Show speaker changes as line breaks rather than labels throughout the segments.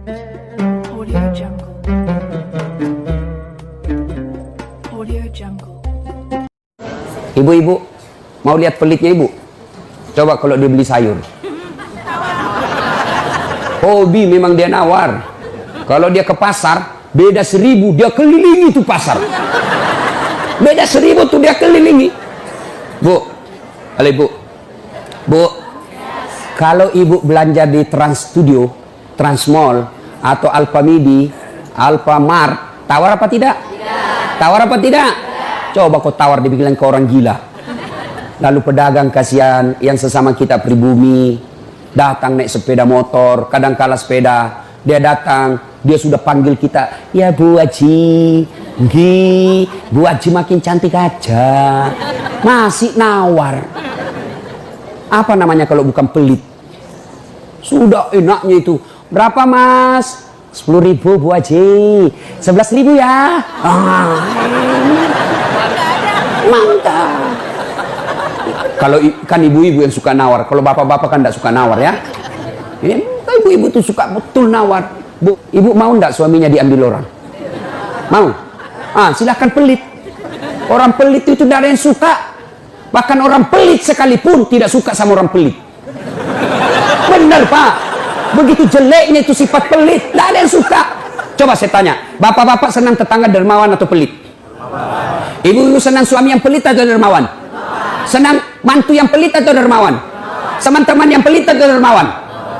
Audio Jungle. Audio Jungle.
Ibu-ibu, mau lihat pelitnya ibu? Coba kalau dia beli sayur. Hobi memang dia nawar. Kalau dia ke pasar, beda 1000, dia kelilingi tuh pasar. Beda 1000 tuh dia kelilingi. Bu, halo ibu. Bu, kalau ibu belanja di Trans Studio, Trans Mall, atau Alfamidi, Alfamart, tawar apa tidak? Tidak. Tawar apa tidak? Coba kau tawar, dibilang ke orang gila. Lalu pedagang kasihan yang sesama kita pribumi, datang naik sepeda motor, kadang kala sepeda, dia datang, dia sudah panggil kita, ya Bu Haji, Bu Haji makin cantik aja, masih nawar. Apa namanya kalau bukan pelit? Sudah enaknya itu. Berapa mas? 10.000 Bu Haji. 11.000 ya. Mantap. Kalau kan ibu-ibu yang suka nawar, kalau bapak-bapak kan tidak suka nawar ya. Ini ibu-ibu tuh suka betul nawar. Bu, ibu mau nggak suaminya diambil orang? Mau? Silahkan pelit. Orang pelit itu tidak ada yang suka. Bahkan orang pelit sekalipun tidak suka sama orang pelit. Benar pak. Begitu jeleknya itu sifat pelit, tidak ada yang suka. Coba saya tanya, bapak-bapak senang tetangga dermawan atau pelit? Ibu-ibu senang suami yang pelit atau dermawan? Senang mantu yang pelit atau dermawan? Teman-teman yang pelit atau dermawan?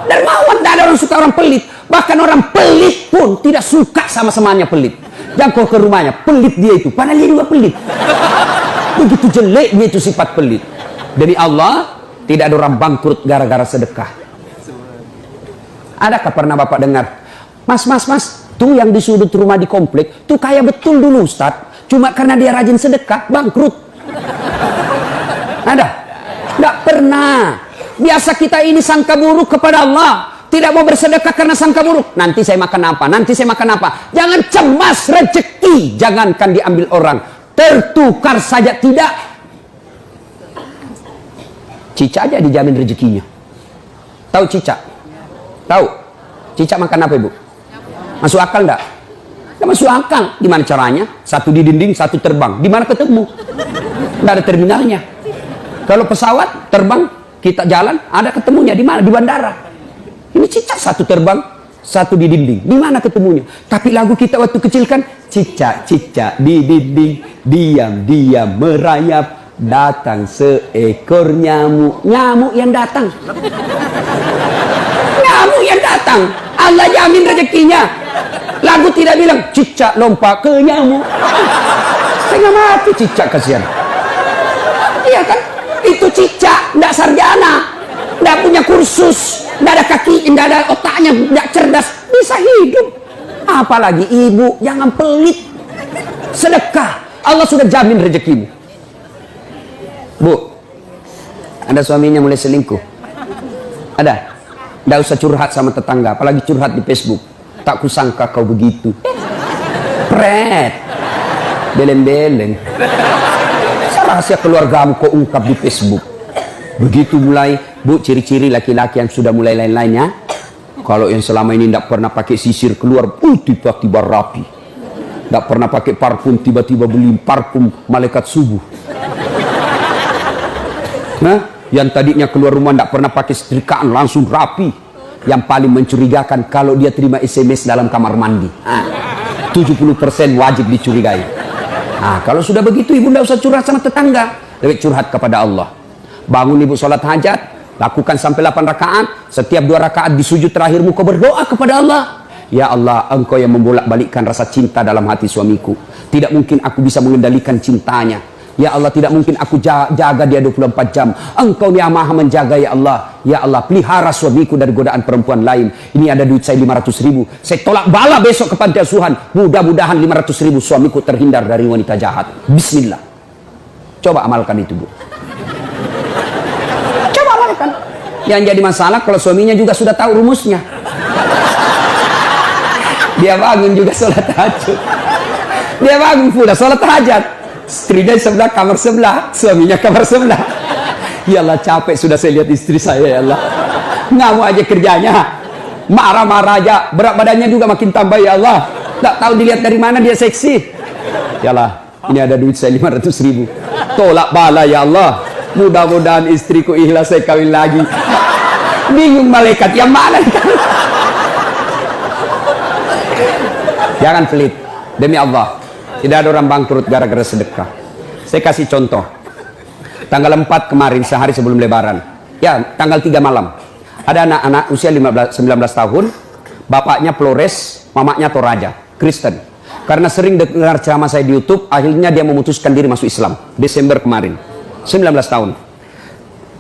Dermawan, tidak ada orang suka orang pelit. Bahkan orang pelit pun tidak suka sama semuanya pelit. Jangkau ke rumahnya, pelit dia itu, padahal dia juga pelit. Begitu jeleknya itu sifat pelit. Dari Allah, tidak ada orang bangkrut gara-gara sedekah. Adakah pernah bapak dengar, mas, tuh yang di sudut rumah di komplek, tuh kaya betul dulu Ustadz, cuma karena dia rajin sedekah, bangkrut. Ada? Tidak pernah. Biasa kita ini sangka buruk kepada Allah, tidak mau bersedekah karena sangka buruk. Nanti saya makan apa? Nanti saya makan apa? Jangan cemas rezeki, jangankan diambil orang, tertukar saja tidak. Cica aja dijamin rezekinya. Tahu Cica? Tahu? Cica makan apa ibu? Masuk akal enggak? Enggak masuk akal. Gimana caranya? Satu di dinding, satu terbang. Di mana ketemu? Enggak ada terminalnya. Kalau pesawat terbang, kita jalan, ada ketemunya di mana? Di bandara. Ini Cica satu terbang, satu di dinding. Di mana ketemunya? Tapi lagu kita waktu kecil kan, Cica di dinding, diam merayap, datang seekor nyamuk. Nyamuk yang datang. Nyamuk yang datang. Allah jamin rezekinya. Lagu tidak bilang Cica lompat ke nyamuk. Saya mati Cica, kasihan. Iya kan? Itu Cica, tidak sarjana, tidak punya kursus, tidak ada kaki, tidak ada otaknya, tidak cerdas, bisa hidup. Apalagi ibu, jangan pelit. Sedekah, Allah sudah jamin rezekimu. Bu, ada suaminya mulai selingkuh? Ada? Tidak usah curhat sama tetangga, apalagi curhat di Facebook. Tak kusangka kau begitu. Pret, beleng-beleng. Rahasia keluargamu kau ungkap di Facebook. Begitu mulai, bu, ciri-ciri laki-laki yang sudah mulai lain-lainnya. Kalau yang selama ini tidak pernah pakai sisir keluar, tiba-tiba rapi. Tidak pernah pakai parfum, tiba-tiba beli parfum malaikat subuh. Nah, yang tadinya keluar rumah tidak pernah pakai setrikaan, langsung rapi. Yang paling mencurigakan kalau dia terima SMS dalam kamar mandi. 70% wajib dicurigai. Kalau sudah begitu ibu tidak usah curhat sama tetangga, lebih curhat kepada Allah. Bangun ibu sholat hajat, lakukan sampai 8 rakaat. Setiap 2 rakaat di sujud terakhirmu kau berdoa kepada Allah. Ya Allah, engkau yang membolak-balikkan rasa cinta dalam hati suamiku. Tidak mungkin aku bisa mengendalikan cintanya. Ya Allah, tidak mungkin aku jaga dia 24 jam. Engkau yang maha menjaga ya Allah. Ya Allah, pelihara suamiku dari godaan perempuan lain. Ini ada duit saya 500.000. Saya tolak bala besok ke panti asuhan. Mudah-mudahan 500.000 suamiku terhindar dari wanita jahat. Bismillah. Coba amalkan itu, Bu. Coba amalkan. Yang jadi masalah kalau suaminya juga sudah tahu rumusnya. Dia bangun juga sholat tahajud. Dia bangun pula sholat tahajud. Istrinya sebelah, kamar sebelah, suaminya kamar sebelah. Ya Allah, capek sudah saya lihat istri saya, ya Allah. Nggak mau aja kerjanya. Marah-marah aja, berat badannya juga makin tambah ya Allah. Tak tahu dilihat dari mana dia seksi. Yalah, ini ada duit saya 500.000. Tolak bala ya Allah. Mudah-mudahan istriku ikhlas saya kawin lagi. Bingung malaikat yang mana? Jangan pelit. Demi Allah, tidak ada orang bangkrut gara-gara sedekah. Saya kasih contoh. Tanggal 4 kemarin, sehari sebelum lebaran. Ya, tanggal 3 malam. Ada anak-anak usia 19 tahun, bapaknya Flores, mamanya Toraja, Kristen. Karena sering dengar ceramah saya di YouTube, akhirnya dia memutuskan diri masuk Islam. Desember kemarin, 19 tahun.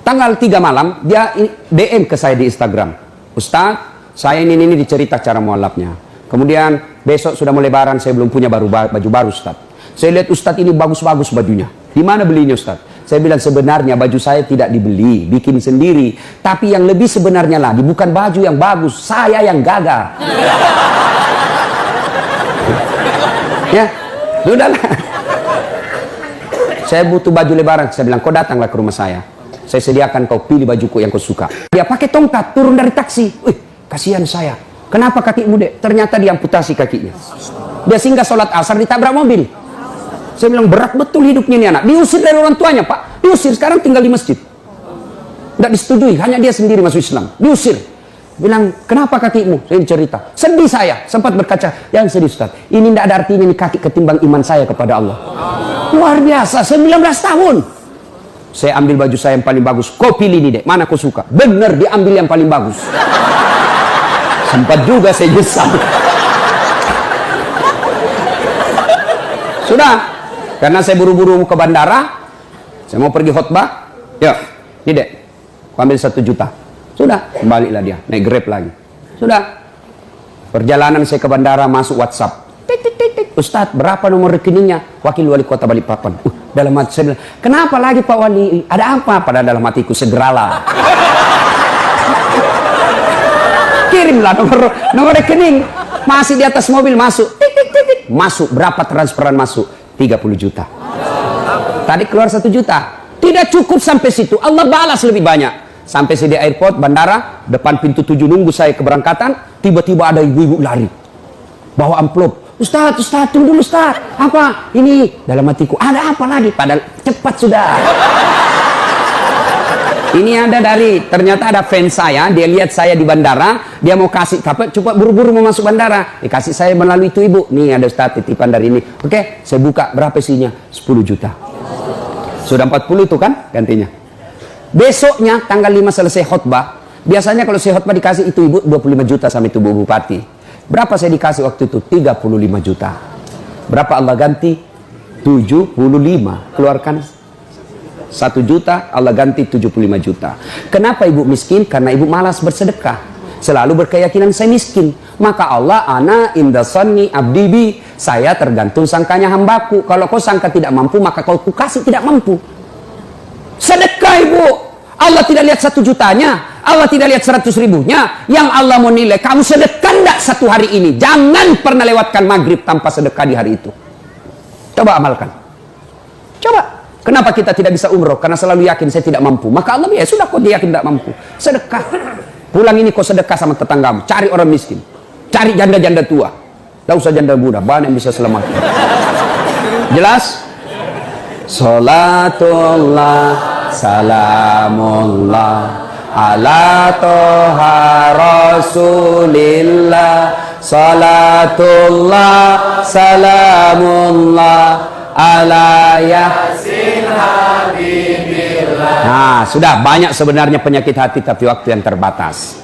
Tanggal 3 malam, dia DM ke saya di Instagram. Ustaz, saya ini dicerita cara mualafnya. Kemudian besok sudah mau lebaran, saya belum punya baju baru Ustaz. Saya lihat Ustaz ini bagus-bagus bajunya. Di mana belinya Ustaz? Saya bilang sebenarnya baju saya tidak dibeli, bikin sendiri. Tapi yang lebih sebenarnya lagi, bukan baju yang bagus, saya yang gagal. Ya, sudahlah. Saya butuh baju lebaran. Saya bilang, kau datanglah ke rumah saya. Saya sediakan, kau pilih bajuku yang kau suka. Dia pakai tongkat, turun dari taksi. Wih, kasihan saya. Kenapa kakimu, Dek? Ternyata diamputasi kakinya. Dia singgah sholat asar, ditabrak mobil. Saya bilang, berat betul hidupnya ini anak. Diusir dari orang tuanya, Pak. Diusir, sekarang tinggal di masjid. Tidak disetujui, hanya dia sendiri masuk Islam. Diusir. Bilang, kenapa kakimu? Saya cerita. Sedih saya, sempat berkaca. Yang sedih, Ustaz. Ini tidak ada artinya ini kaki ketimbang iman saya kepada Allah. Luar biasa, 19 tahun. Saya ambil baju saya yang paling bagus. Kau pilih ini, Dek. Mana kau suka? Benar, diambil yang paling bagus. Sempat juga saya nyesal. Sudah. Karena saya buru-buru ke bandara, saya mau pergi khutbah. Ya, ini Dek, ambil 1 juta. Sudah, kembalilah dia, naik Grab lagi. Sudah. Perjalanan saya ke bandara, masuk WhatsApp. Tik, tik, tik, tik. Ustadz, berapa nomor rekeningnya? Wakil Wali Kota Balikpapan. Dalam hati saya bilang, kenapa lagi Pak Wali? Ada apa? Padahal dalam hatiku, segeralah. Kirimlah nomor rekening. Masih di atas mobil, masuk. Tik, tik, tik, tik. Masuk, berapa transferan masuk? 30 juta. Tadi keluar 1 juta. Tidak cukup sampai situ. Allah balas lebih banyak. Sampai saya di airport, bandara, depan pintu 7 nunggu saya keberangkatan. Tiba-tiba ada ibu-ibu lari. Bawa amplop. Ustaz, tunggu dulu Ustaz. Apa? Ini. Dalam hatiku, ada apa lagi? Padahal cepat sudah. Ini ada ternyata ada fans saya, dia lihat saya di bandara, dia mau kasih, coba buru-buru mau masuk bandara, dikasih saya melalui itu ibu, nih ada Ustaz titipan dari ini, oke, saya buka, berapa isinya? 10 juta. Sudah 40 itu kan gantinya. Besoknya tanggal 5 selesai khutbah, biasanya kalau saya khutbah dikasih itu ibu 25 juta sama itu Bu Bupati. Berapa saya dikasih waktu itu? 35 juta. Berapa Allah ganti? 75. Keluarkan 1 juta, Allah ganti 75 juta. Kenapa ibu miskin? Karena ibu malas bersedekah. Selalu berkeyakinan saya miskin. Maka Allah, ana indasani abdibi. Saya tergantung sangkanya hambaku. Kalau kau sangka tidak mampu, maka kau kasih tidak mampu. Sedekah ibu. Allah tidak lihat 1 jutanya. Allah tidak lihat 100 ribunya. Yang Allah mau nilai, kamu sedekah enggak 1 hari ini. Jangan pernah lewatkan maghrib tanpa sedekah di hari itu. Coba amalkan. Coba. Kenapa kita tidak bisa umroh? Karena selalu yakin saya tidak mampu. Maka Allah, ya sudah kau yakin tidak mampu. Sedekah. Pulang ini kau sedekah sama tetanggamu. Cari orang miskin. Cari janda-janda tua. Tidak usah janda muda. Banyak yang bisa selamatkan. Jelas? Salatullah, salamullah, ala toha rasulillah. Salatullah, salamullah, ala yasin habibillah. Nah, sudah banyak sebenarnya penyakit hati, tapi waktu yang terbatas.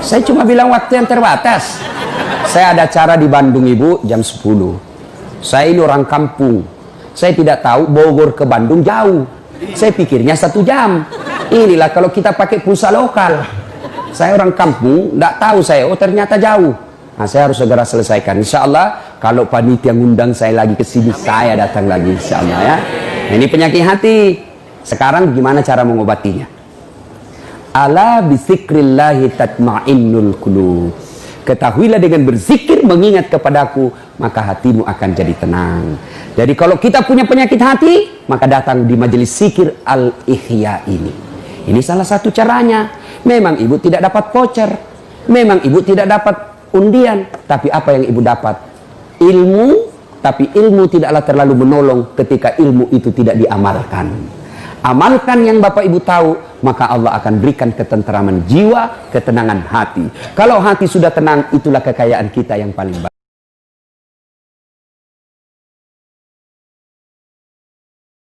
Saya cuma bilang waktu yang terbatas. Saya ada acara di Bandung ibu jam 10. Saya ini orang kampung. Saya tidak tahu Bogor ke Bandung jauh. Saya pikirnya 1 jam. Inilah kalau kita pakai pulsa lokal. Saya orang kampung, tidak tahu saya. Oh ternyata jauh. Nah, saya harus segera selesaikan. Insya Allah, kalau panitia ngundang saya lagi ke sini, saya datang lagi. Insya Allah ya. Ini penyakit hati. Sekarang gimana cara mengobatinya? Ala bizikrillahi tatma'innul qulub. Ketahuilah dengan berzikir, mengingat kepadaku, maka hatimu akan jadi tenang. Jadi kalau kita punya penyakit hati, maka datang di majelis zikir al-ihya ini. Ini salah satu caranya. Memang ibu tidak dapat voucher, memang ibu tidak dapat undian, tapi apa yang ibu dapat? Ilmu, tapi ilmu tidaklah terlalu menolong ketika ilmu itu tidak diamalkan. Amalkan yang Bapak Ibu tahu, maka Allah akan berikan ketenteraman jiwa, ketenangan hati. Kalau hati sudah tenang, itulah kekayaan kita yang paling baik.